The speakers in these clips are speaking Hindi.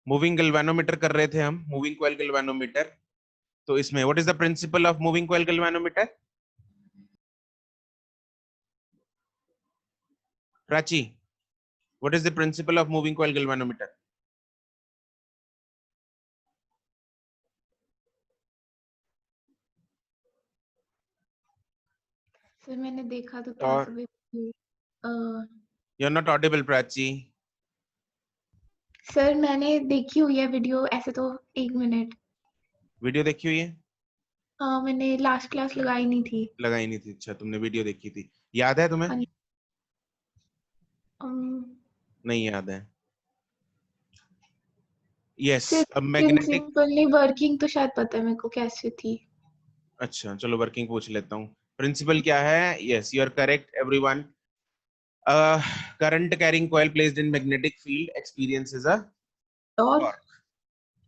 मूविंग गैल्वेनोमीटर कर रहे थे हम, मूविंग कॉइल गैल्वेनोमीटर। तो इसमें what is the principle of moving coil galvanometer? Prachi, what is the principle of moving coil galvanometer? Sir मैंने देखा तो था सुबह। You are not audible Prachi. Sir मैंने देखी हुई है वीडियो ऐसे तो। 1 मिनट। वीडियो देखी हुई है? हाँ मैंने लास्ट क्लास लगाई नहीं थी। लगाई नहीं थी? अच्छा, तुमने वीडियो देखी थी, याद है तुम्हें? हाँ, अम, नहीं याद है? यस। सिर्फ अब मैग्नेटिक, प्रिंसिपल नहीं, वर्किंग तो शायद पता है मेरे को कैसे थी। अच्छा चलो वर्किंग पूछ लेता हूँ। प्रिंसिपल क्या है? Yes, you are correct everyone. Current carrying coil placed in magnetic field experiences a और टॉर्क,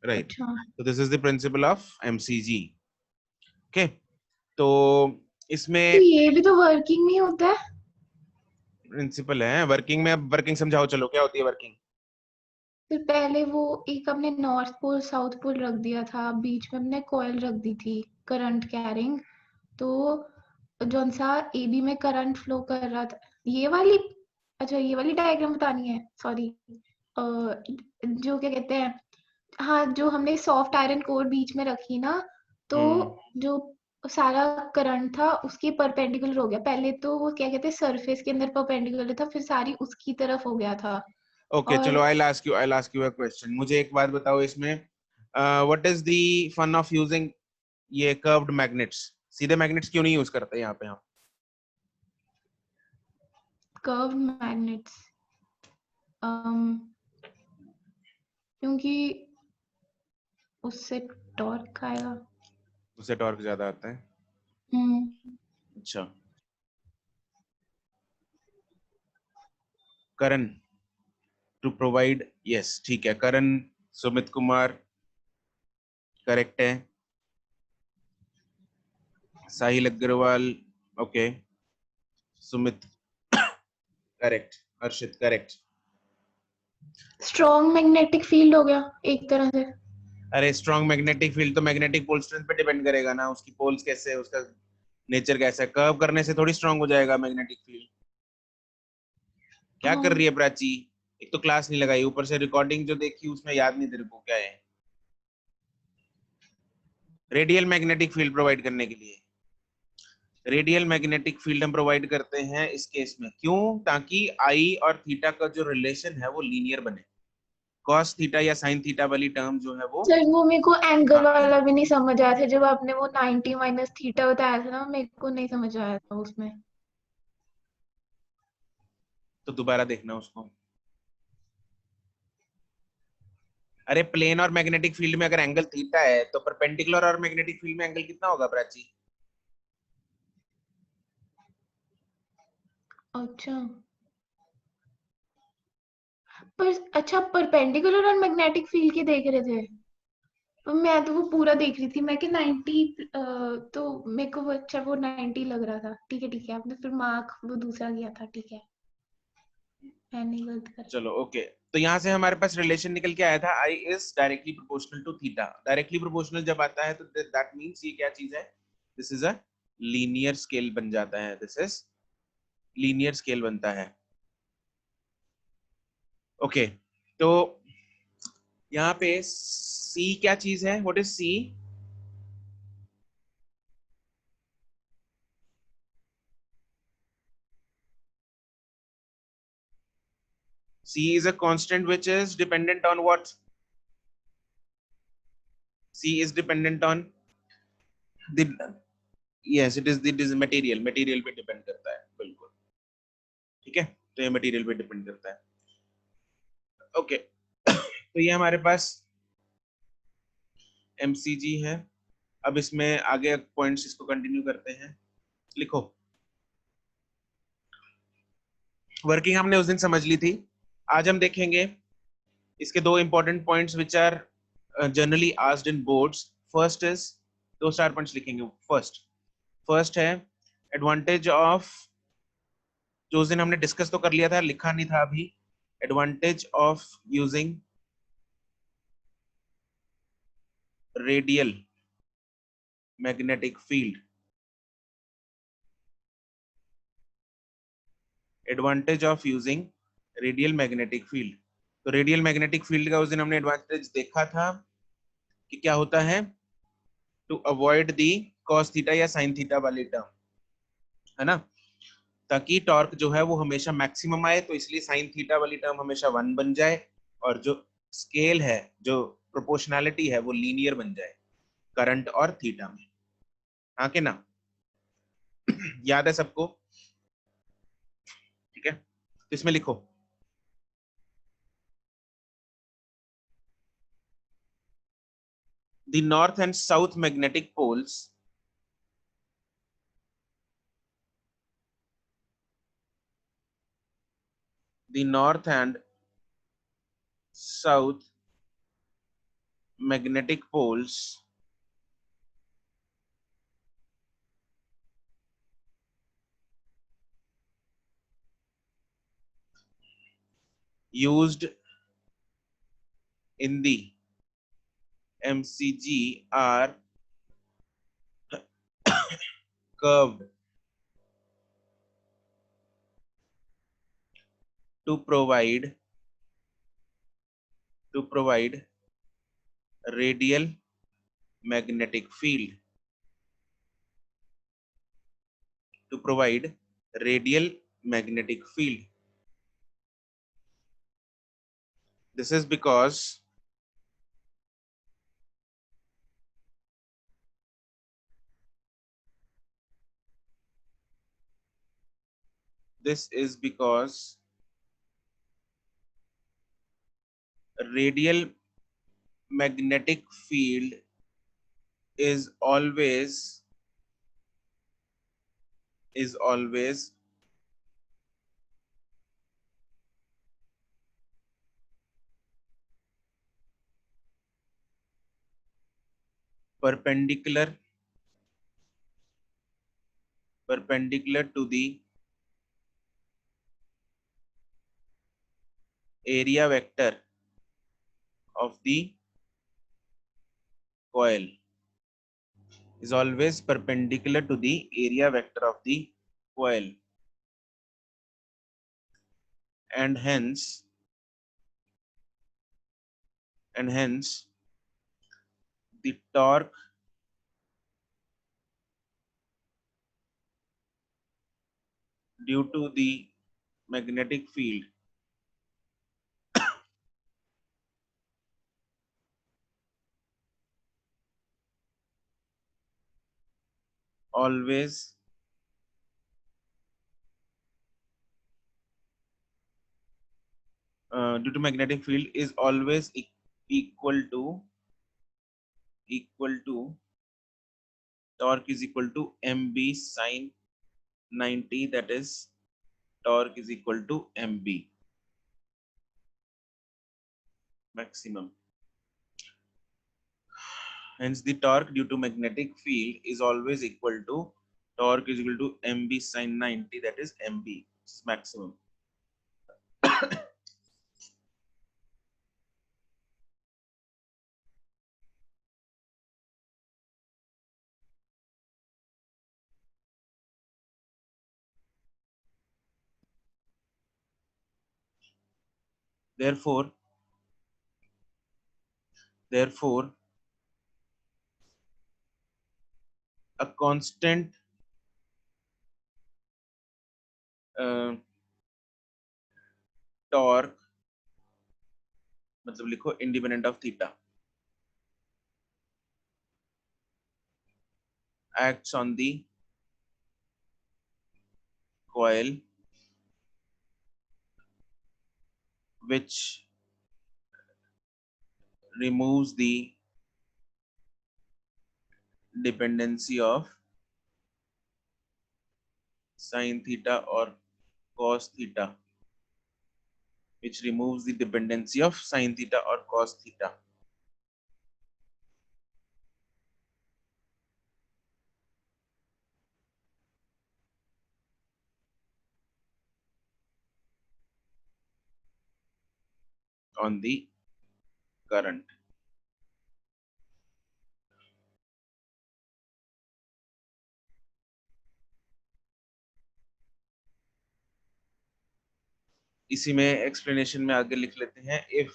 राइट? अच्छा, तो this is the principle of MCG. Okay, तो तो इसमें ये भी तो वर्किंग में होता है। प्रिंसिपल है वर्किंग में। अब वर्किंग समझाओ, चलो क्या होती है वर्किंग? फिर पहले वो एक हमने नॉर्थ पोल साउथ पोल रख दिया था, बीच में हमने कॉइल रख दी थी करंट कैरिंग। तो जौन सा एबी में करंट फ्लो कर रहा था, ये वाली, अच्छा ये वाली डायग्राम बतानी है, सॉरी। जो क्या कहते हैं, हाँ जो हमने सॉफ्ट आयरन कोर बीच में रखी ना, तो जो सारा करंट था उसके परपेंडिकुलर हो गया। पहले तो वो क्या कहते हैं सरफेस के अंदर परपेंडिकुलर था, फिर सारी उसकी तरफ हो गया था। ओके चलो, और I ask you a question. मुझे एक बात बताओ, इसमें what is the fun of using ये कर्व्ड मैग्नेट्स? सीधे मैग्नेट्स क्यों नहीं यूज करते यहाँ पे हम? कर्व्ड मैग्नेट्स, क्योंकि उससे टॉर्क आएगा। उससे टॉर्क ज्यादा आता है? हम्म। अच्छा, करण टू प्रोवाइड, यस ठीक है, करण सुमित कुमार करेक्ट है, साहिल अग्रवाल ओके, सुमित करेक्ट, हर्षित करेक्ट। स्ट्रॉन्ग मैग्नेटिक फील्ड हो गया एक तरह से। अरे स्ट्रॉन्ग मैग्नेटिक फील्ड तो मैग्नेटिक पोल स्ट्रेंथ पे डिपेंड करेगा ना, उसकी पोल्स कैसे है, उसका नेचर कैसा है। कर्व करने से थोड़ी स्ट्रॉन्ग हो जाएगा मैग्नेटिक फील्ड। क्या कर रही है हाँ, प्राची? एक तो क्लास नहीं लगाई, ऊपर से रिकॉर्डिंग जो देखी उसमें याद नहीं तेरे को क्या है। रेडियल मैग्नेटिक फील्ड प्रोवाइड करने के लिए, रेडियल मैग्नेटिक फील्ड हम प्रोवाइड करते हैं इस केस में, क्यों? ताकि आई और थीटा का जो रिलेशन है वो लीनियर बने। कॉस थीटा या साइन थीटा वाली टर्म जो है वो, सर वो मेरे को एंगल हाँ वाला भी नहीं समझ आया था, जब आपने वो 90 माइनस थीटा बताया था ना, मेरे को नहीं समझ आया था उसमें। तो दोबारा देखना उसको। अरे प्लेन और मैग्नेटिक फील्ड में अगर एंगल थीटा है तो परपेंडिकुलर और मैग्नेटिक फील्ड में एंगल कितना होगा प्राची? अच्छा, पर अच्छा परपेंडिकुलर और मैग्नेटिक फील्ड के देख रहे थे? तो मैं तो वो पूरा देख रही थी, मैं कि 90, तो मेरे को वो अच्छा वो 90 लग रहा था। ठीक है आपने फिर मार्क वो दूसरा किया था, ठीक है, मैंने गलत कर। चलो ओके, तो यहाँ से हमारे पास रिलेशन निकल के आया था I is directly proportional to theta. Directly proportional जब आता है तो दैट मींस ये क्या चीज है? This is a linear scale बन जाता है, दिस इज लीनियर स्केल बनता है। ओके, तो यहाँ पे सी क्या चीज है? What is C? C is a constant which is dependent on what? C is dependent on the, yes it is the material पे डिपेंड करता है बिल्कुल, ठीक है? तो ये मटेरियल पे डिपेंड करता है। ओके तो ये हमारे पास MCG है। अब इसमें आगे पॉइंट्स इसको कंटिन्यू करते हैं। लिखो, वर्किंग हमने उस दिन समझ ली थी, आज हम देखेंगे इसके दो important points which are generally asked in boards. First is, दो स्टार पॉइंट्स लिखेंगे। फर्स्ट है एडवांटेज ऑफ, जो उस दिन हमने डिस्कस तो कर लिया था, लिखा नहीं था अभी। Advantage of using radial magnetic field. Advantage of using radial magnetic field. तो रेडियल मैग्नेटिक फील्ड का उस दिन हमने एडवांटेज देखा था कि क्या होता है, to avoid the cos theta या sin थीटा वाली टर्म, है ना, ताकि टॉर्क जो है वो हमेशा मैक्सिमम आए, तो इसलिए sin थीटा वाली टर्म हमेशा 1 बन जाए और जो स्केल है, जो प्रोपोर्शनैलिटी है, वो लीनियर बन जाए करंट और थीटा में। हाँ कि ना? याद है सबको? ठीक है, तो इसमें लिखो the north and south magnetic poles the north and south magnetic poles used in the MCG are curved to provide radial magnetic field, to provide radial magnetic field. This is because radial magnetic field is always perpendicular to the area vector of the coil, is always perpendicular to the area vector of the coil, and hence the torque due to the magnetic field always due to magnetic field is always equal to torque is equal to mb sine 90, that is torque is equal to mb maximum. Hence the torque due to magnetic field is always equal to torque is equal to mb sine 90, that is mb, which is maximum. Therefore, a constant torque, मतलब लिखो independent of theta, acts on the coil which removes the dependency of sin theta or cos theta, which removes the dependency of sin theta or cos theta on the current. इसी में एक्सप्लेनेशन में आगे लिख लेते हैं, if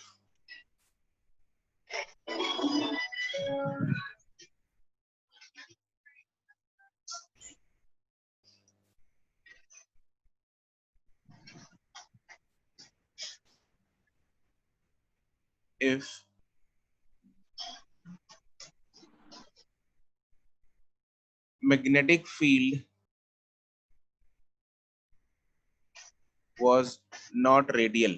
magnetic field was not radial,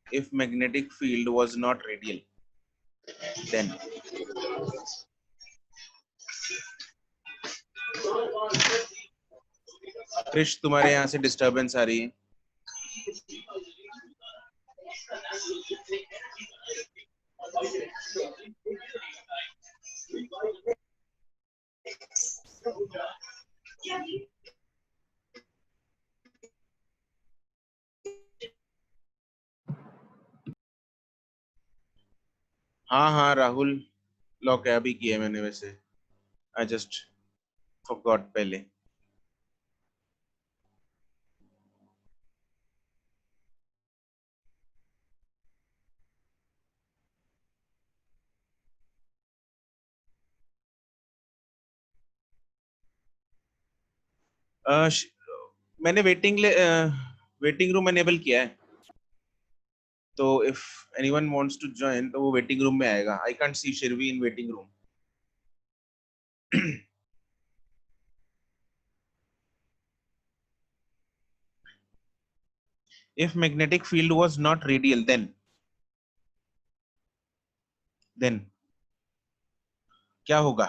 if magnetic field was not radial, then कृष तुम्हारे यहाँ से डिस्टरबेंस आ रही है। हाँ हाँ राहुल, लॉक अभी किया मैंने वैसे, आई जस्ट फॉरगॉट पहले। मैंने वेटिंग रूम एनेबल किया है, तो if anyone wants to join तो वो वेटिंग रूम में आएगा। I can't see Shirvi in waiting room. if magnetic field was not radial, then क्या होगा?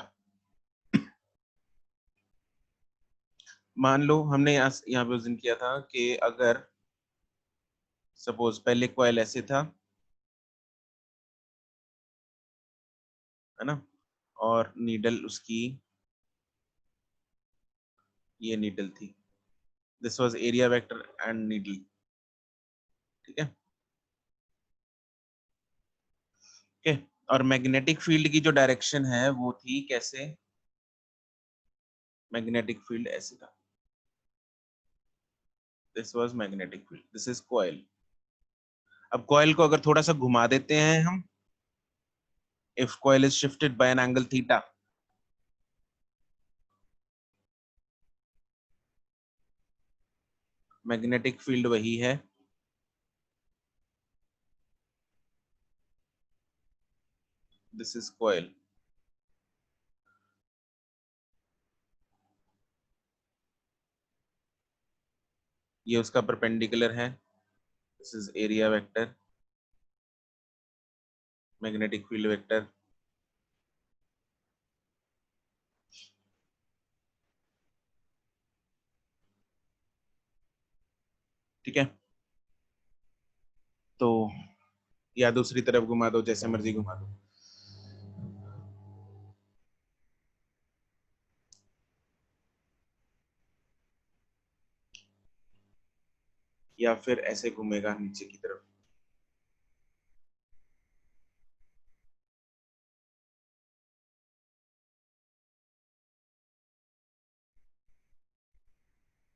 मान लो हमने यहाँ पे वजन किया था कि अगर सपोज पहले कॉइल ऐसे था, है ना, और नीडल उसकी ये नीडल थी, this was area vector and needle, ठीक है। ओके, और मैग्नेटिक फील्ड की जो डायरेक्शन है वो थी कैसे? मैग्नेटिक फील्ड ऐसे था, this was magnetic field, this is coil. अब कॉइल को अगर थोड़ा सा घुमा देते हैं हम, if coil is shifted by an angle theta, magnetic field वही है, दिस इज कॉइल। ये उसका परपेंडिकुलर है, this is area vector, magnetic field vector. ठीक है, तो या दूसरी तरफ घुमा दो, जैसे मर्जी घुमा दो, या फिर ऐसे घूमेगा नीचे की तरफ।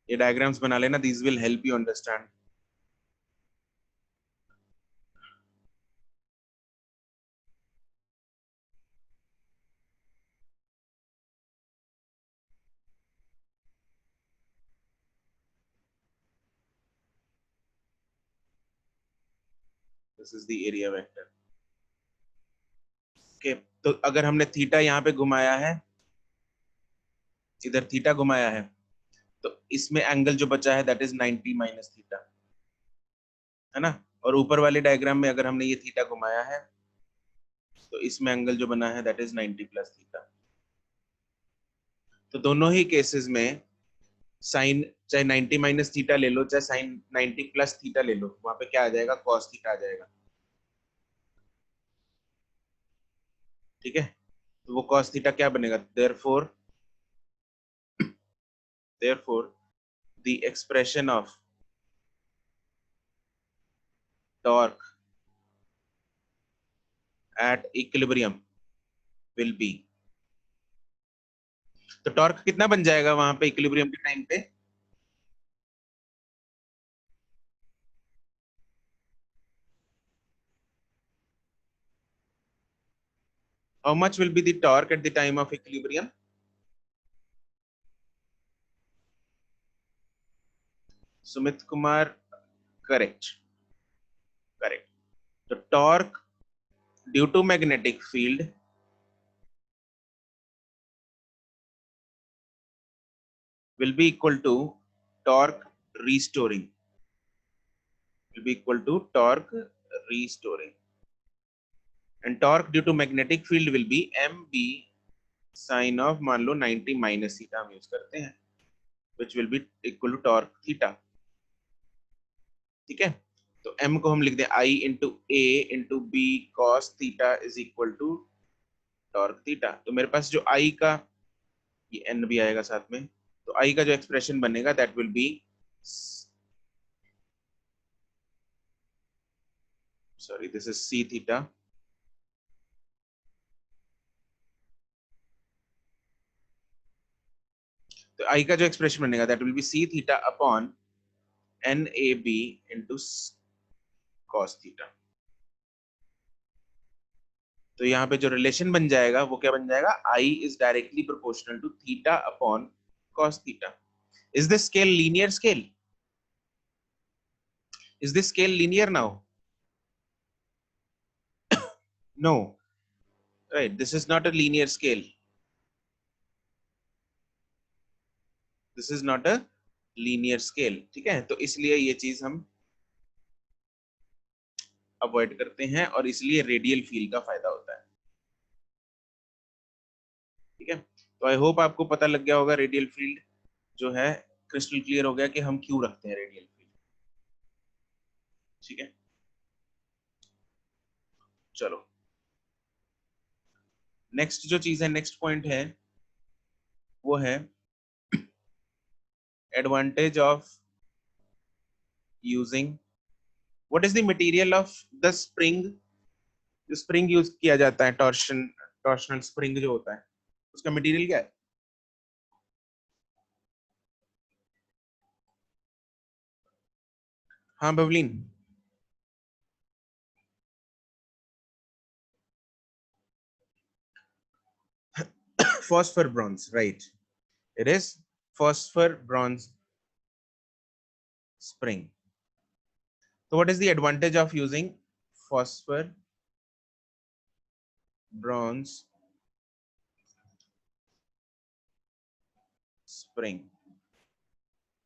ये डायग्राम्स बना लेना, these will help you understand. This is the area vector. Okay, तो अगर हमने थीटा यहाँ पे घुमाया है, इधर थीटा घुमाया है, तो इसमें एंगल जो बचा है दैट इज 90 माइनस थीटा, है ना। और ऊपर वाले डायग्राम में अगर हमने ये थीटा घुमाया है, तो इसमें एंगल जो बना है दैट इज 90 प्लस थीटा। तो दोनों ही केसेस में साइन चाहे 90 माइनस थीटा ले लो, चाहे साइन 90 प्लस थीटा ले लो, वहां पे क्या आ जाएगा? कॉस थीटा आ जाएगा, ठीक है। तो वो कॉस थीटा क्या बनेगा? therefore the expression of torque at equilibrium will be, तो टॉर्क कितना बन जाएगा वहां पे इक्विलिब्रियम के टाइम पे? How much will be the torque at the time of equilibrium? Sumit Kumar, correct. Correct. The torque due to magnetic field will be equal to torque restoring. Will be equal to torque restoring. And torque due to magnetic field will be mb sin of मान लो 90 minus theta हम यूज करते हैं, which will be equal to torque theta. ठीक है, तो m को हम लिख दें I into a into b cos theta is equal to torque theta. तो मेरे पास जो I का, ये n भी आएगा साथ में, तो I का जो एक्सप्रेशन बनेगा that will be, sorry, this is c theta. तो I का जो एक्सप्रेशन बनेगा that will be c theta upon NAB into cos theta. तो यहाँ पे जो रिलेशन बन जाएगा वो क्या बन जाएगा? I is directly proportional to theta upon cos theta. Is this scale linear scale? Is this scale linear now? No. Right. This is not a linear scale. This is not a linear scale. ठीक है, तो इसलिए ये चीज हम अवॉइड करते हैं और इसलिए रेडियल फील का फायदा होता है. ठीक है, तो आई होप आपको पता लग गया होगा रेडियल फील्ड जो है, क्रिस्टल क्लियर हो गया कि हम क्यों रखते हैं रेडियल फील्ड. ठीक है, चलो नेक्स्ट जो चीज है, नेक्स्ट पॉइंट है वो है advantage of using, what is the material of the spring. जो स्प्रिंग यूज किया जाता है, टॉर्शनल स्प्रिंग जो होता है, उसका मटेरियल क्या है? हाँ बबलीन. Phosphor bronze, right? It is phosphor bronze spring. So what is the advantage of using phosphor bronze spring?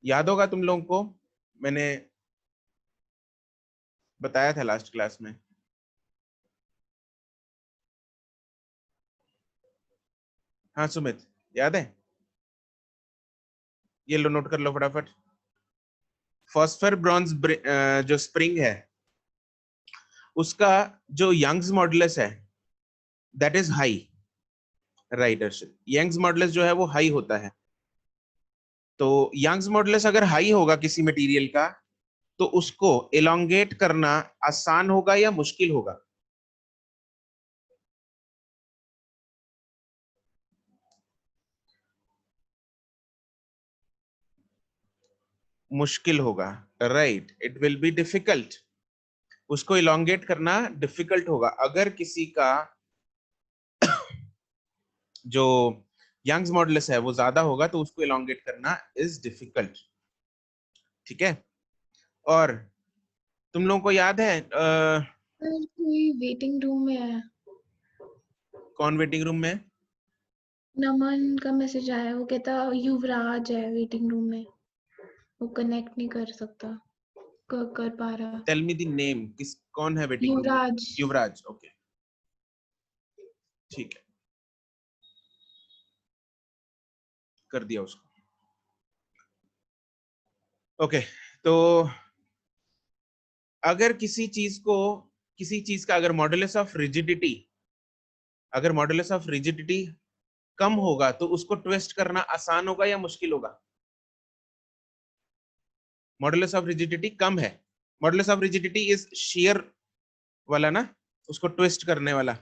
याद होगा तुम लोगों को, मैंने बताया था लास्ट क्लास में. हाँ सुमित, याद है? ये लो, नोट कर लो फटाफट. फॉस्फर ब्रॉन्ज जो स्प्रिंग है उसका जो यंग्स मॉडुलस है that is high, right Arshit? Young's modulus जो है वो हाई होता है. तो यंग्स मॉडुलस अगर हाई होगा किसी मटेरियल का तो उसको एलोंगेट करना आसान होगा या मुश्किल होगा? मुश्किल होगा, right? It will be difficult. उसको इलोंगेट करना डिफिकल्ट होगा. अगर किसी का जो यंग्स मॉडुलस है वो ज्यादा होगा तो उसको इलोंगेट करना इज डिफिकल्ट. ठीक है, और तुम लोगों को याद है कोई वेटिंग रूम में है. कौन वेटिंग रूम में? नमन का मैसेज आया, वो कहता युवराज है वेटिंग रूम में, वो कनेक्ट नहीं कर सकता, कर पा रहा. Tell me the name. किस, कौन है वेटिंग रूम में? युवराज. युवराज. ओके, ठीक है, कर दिया उसको. ओके, तो अगर किसी चीज का अगर मॉडुलस ऑफ रिजिडिटी, अगर मॉडुलस ऑफ रिजिडिटी कम होगा तो उसको ट्विस्ट करना आसान होगा या मुश्किल होगा? मॉडुलस ऑफ रिजिडिटी कम है, modulus of rigidity is share वाला ना, उसको ट्विस्ट करने वाला,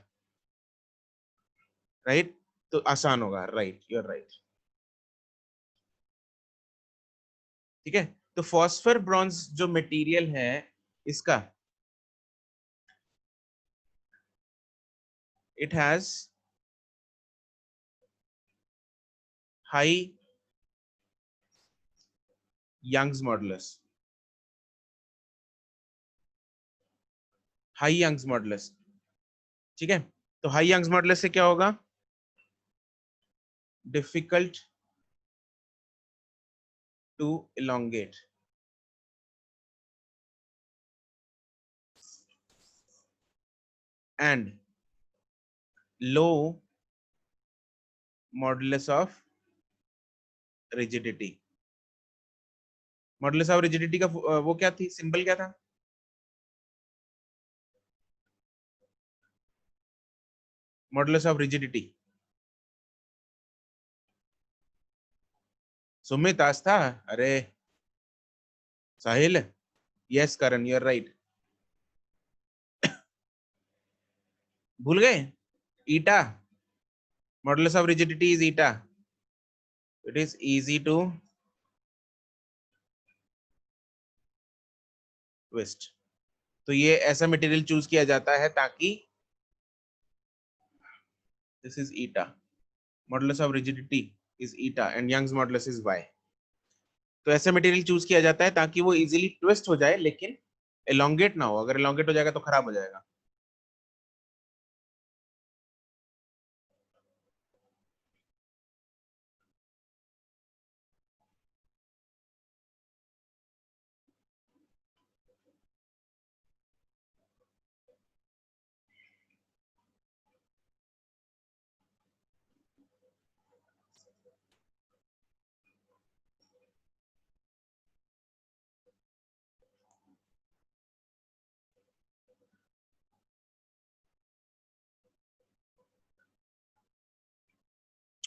राइट? तो आसान होगा, राइट? You are right. ठीक है, तो फॉस्फर ब्रॉन्ज जो मटेरियल है इसका, it has high Young's modulus, high Young's modulus, ठीक है। तो हाई यंग्स मॉडुलस से क्या होगा, difficult to elongate, and low modulus of rigidity। Modulus of rigidity का वो क्या थी, सिंबल क्या था, modulus of rigidity. Sumit Aastha, अरे Sahil, yes Karan, you are right. भूल गए, eta, modulus of rigidity is eta, it is easy to twist. तो ये ऐसा मटेरियल चूज किया जाता है ताकि, this is eta, modulus of rigidity is eta and Young's modulus is Y. तो ऐसा मटेरियल चूज किया जाता है ताकि वो इजीली ट्विस्ट हो जाए लेकिन एलोंगेट ना हो, अगर एलोंगेट हो जाएगा तो खराब हो जाएगा।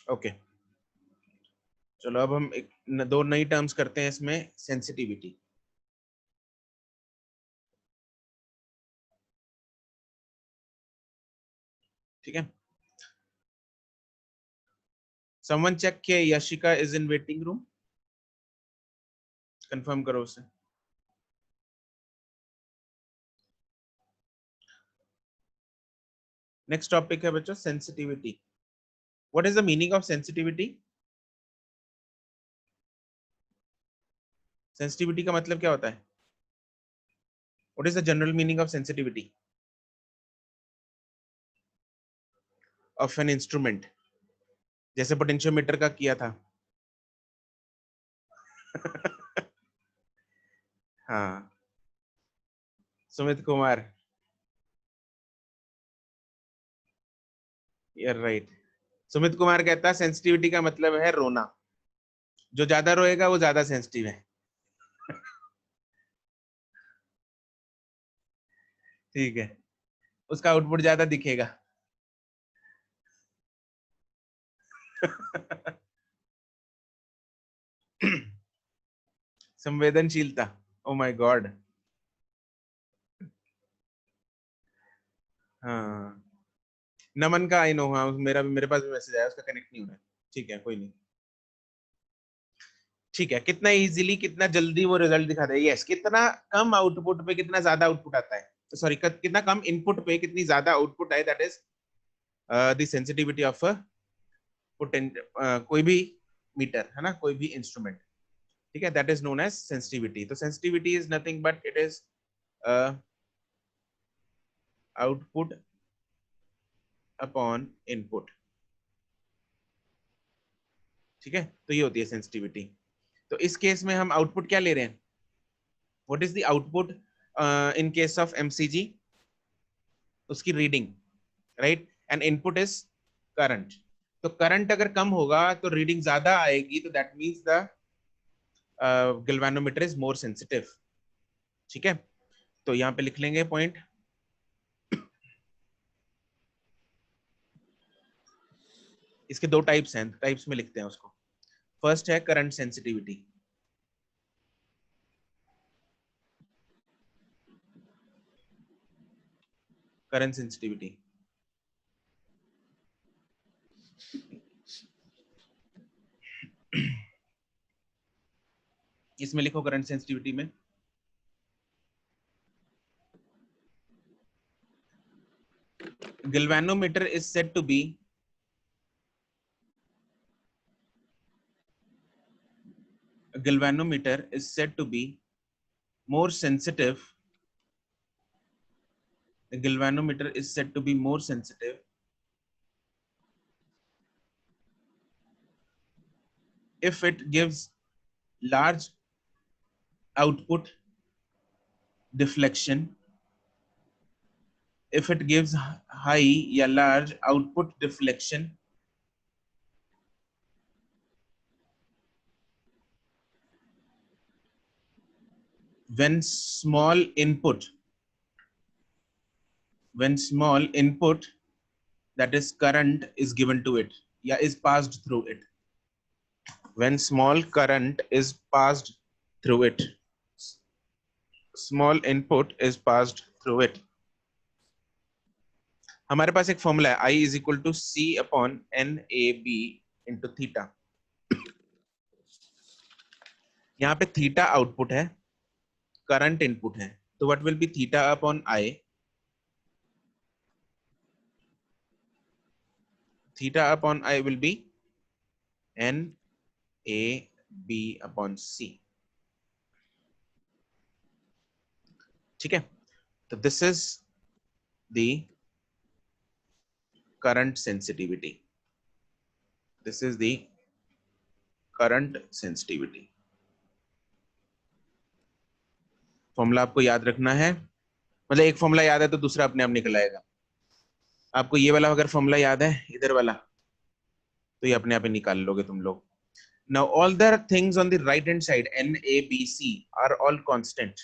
ओके चलो अब हम एक दो नई टर्म्स करते हैं इसमें, सेंसिटिविटी, ठीक है। समवन चेक के Yashika is in waiting room, confirm करो उसे। नेक्स्ट टॉपिक है बच्चों sensitivity. What is the meaning of sensitivity? Sensitivity का मतलब क्या होता है? What is the general meaning of sensitivity of an instrument, जैसे पोटेंशियोमीटर का किया था। हाँ, Sumit Kumar, you are right. Sumit Kumar कहता है सेंसिटिविटी का मतलब है रोना, जो ज्यादा रोएगा वो ज्यादा सेंसिटिव है। ठीक है, उसका आउटपुट ज्यादा दिखेगा। संवेदनशीलता, ओ माय गॉड, हाँ। नमन का आई नो, हाँ मेरा भी, मेरे पास भी मैसेज आया, उसका कनेक्ट नहीं हो रहा है। ठीक है कोई नहीं, ठीक है। कितना इजीली, कितना जल्दी वो रिजल्ट दिखाता है, यस। कितना कम आउटपुट पे कितना ज्यादा आउटपुट आता है, सॉरी कितना कम इनपुट पे कितनी ज्यादा आउटपुट आए, that is the sensitivity of potent, कोई भी मीटर है ना, कोई भी इंस्ट्रूमेंट, ठीक है, that is known as sensitivity. तो sensitivity is nothing but it is output upon input, ठीक है। तो ये होती है सेंसिटिविटी। तो इस केस में हम आउटपुट क्या ले रहे हैं, what is the output in case of MCG, उसकी reading, right, and input is current. तो करंट अगर कम होगा तो रीडिंग ज्यादा आएगी, तो that means the galvanometer is more sensitive, ठीक है। तो यहाँ पे लिख लेंगे पॉइंट। इसके दो टाइप्स हैं, टाइप्स में लिखते हैं उसको। फर्स्ट है करंट सेंसिटिविटी, करंट सेंसिटिविटी, इसमें लिखो करंट सेंसिटिविटी में, galvanometer is said to be a galvanometer is said to be more sensitive. A galvanometer is said to be more sensitive if it gives large output deflection. If it gives high या large output deflection when small input that is current is given to it, yeah, is passed through it. When small current is passed through it, small input is passed through it. हमारे पास एक फॉर्मूला है, I is equal to C upon NAB into theta. यहाँ पे थीटा आउटपुट है, करंट इनपुट है, तो what will be theta upon I? Theta upon I will be NAB upon C. ठीक है, तो this is the current sensitivity. This is the current sensitivity. Formula आपको याद रखना है, मतलब एक फॉर्मूला याद है तो दूसरा अपने आप निकल आएगा. आपको ये वाला अगर फॉर्मूला याद है, इधर वाला, तो ये अपने आप ही निकाल लोगे तुम लोग. Now all the things on the right hand side N A B C are all constant.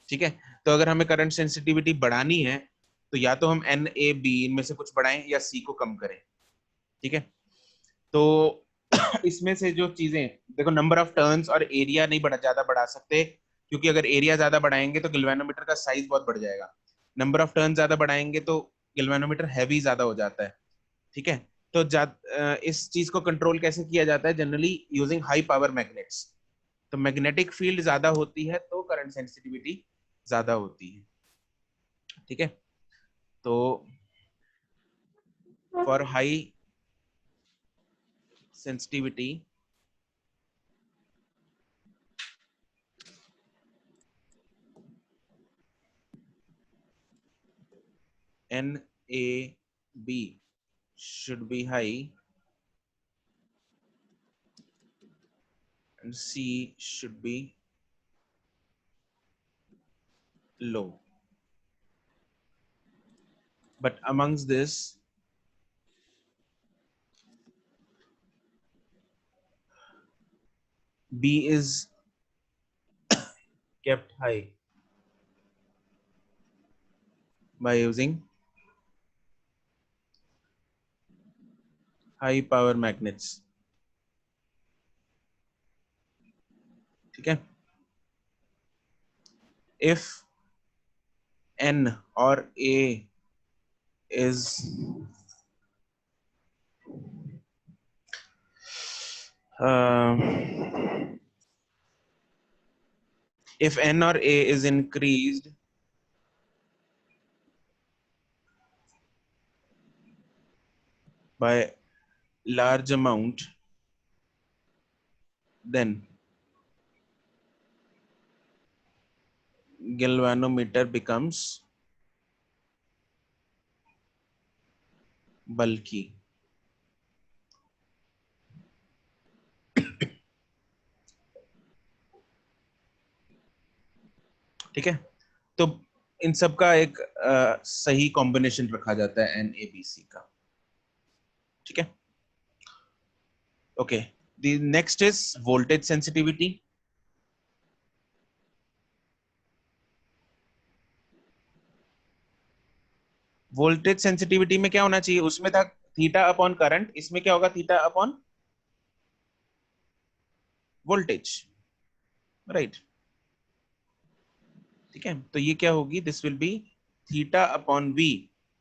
ठीक है, तो अगर हमें करंट सेंसिटिविटी बढ़ानी है तो या तो हम N A B इनमें से कुछ बढ़ाएं या C को कम करें. ठीक है, तो इसमें से जो चीजें देखो, नंबर ऑफ टर्न्स और एरिया नहीं ज्यादा बढ़ा सकते, क्योंकि अगर एरिया ज्यादा बढ़ाएंगे तो गैल्वेनोमीटर का साइज बहुत बढ़ जाएगा. नंबर ऑफ टर्न ज्यादा बढ़ाएंगे तो गैल्वेनोमीटर हैवी ज्यादा हो जाता है. ठीक है, तो इस चीज को कंट्रोल कैसे किया जाता है? Generally using high power magnets. तो मैग्नेटिक फील्ड ज्यादा होती है तो करंट सेंसिटिविटी ज्यादा होती है. ठीक है, तो for high sensitivity NAB should be high and C should be low. But amongst this, B is kept high by using high power magnets. ठीक है, if N or A is if N or A is increased by large amount, then galvanometer becomes bulky. ठीक है, तो इन सब का एक सही कॉम्बिनेशन रखा जाता है NABC का. ठीक है, okay. The next is voltage sensitivity. Voltage sensitivity में क्या होना चाहिए? उसमें था थीटा अपॉन करंट, इसमें क्या होगा? Theta upon voltage, right. ठीक है, तो ये क्या होगी? This will be theta upon V.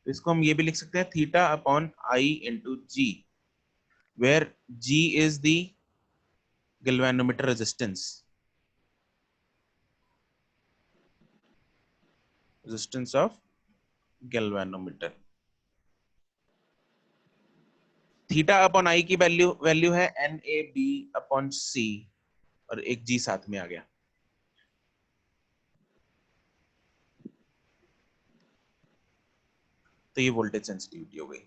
तो इसको हम ये भी लिख सकते हैं theta upon I into G, where G is the galvanometer resistance. Resistance of galvanometer. Theta upon I की वैल्यू है NAB अपॉन C. और एक G साथ में आ गया। तो ये वोल्टेज सेंसिटिविटी हो गई।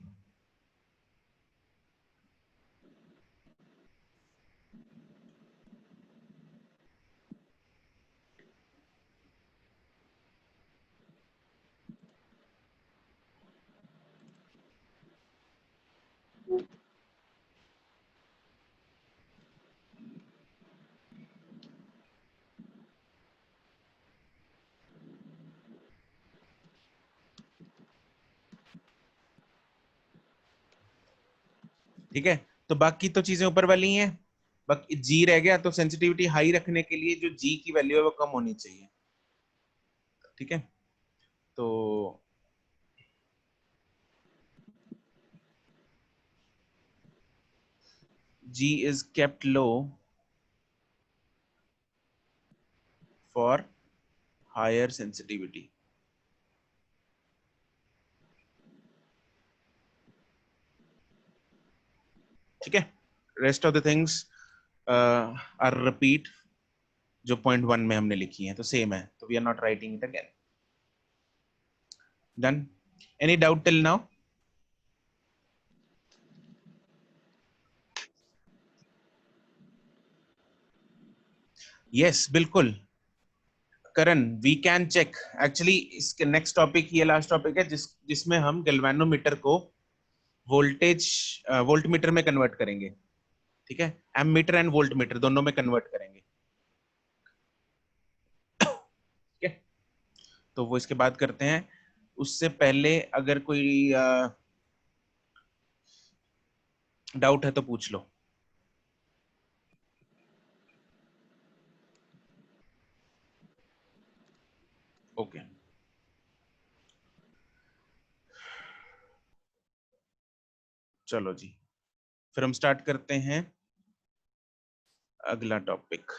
ठीक है, तो बाकी तो चीजें ऊपर वाली हैं, बाकी G रह गया। तो सेंसिटिविटी हाई रखने के लिए जो G की वैल्यू है वो कम होनी चाहिए। ठीक है, तो G is kept low for higher sensitivity. ठीक है, rest of the things are repeat जो पॉइंट 1 में हमने लिखी है, तो सेम है, तो we are not writing it again. Done? Any doubt till now? Yes, बिल्कुल Karan, we can check. Actually इसके नेक्स्ट टॉपिक, ये लास्ट टॉपिक है जिसमें हम गैल्वेनोमीटर को वोल्टेज वोल्टमीटर में कन्वर्ट करेंगे। ठीक है, एमीटर एंड वोल्टमीटर दोनों में कन्वर्ट करेंगे। ठीक है, तो वो इसके बाद करते हैं। उससे पहले अगर कोई डाउट है तो पूछ लो। ओके, चलो जी, फिर हम स्टार्ट करते हैं अगला टॉपिक।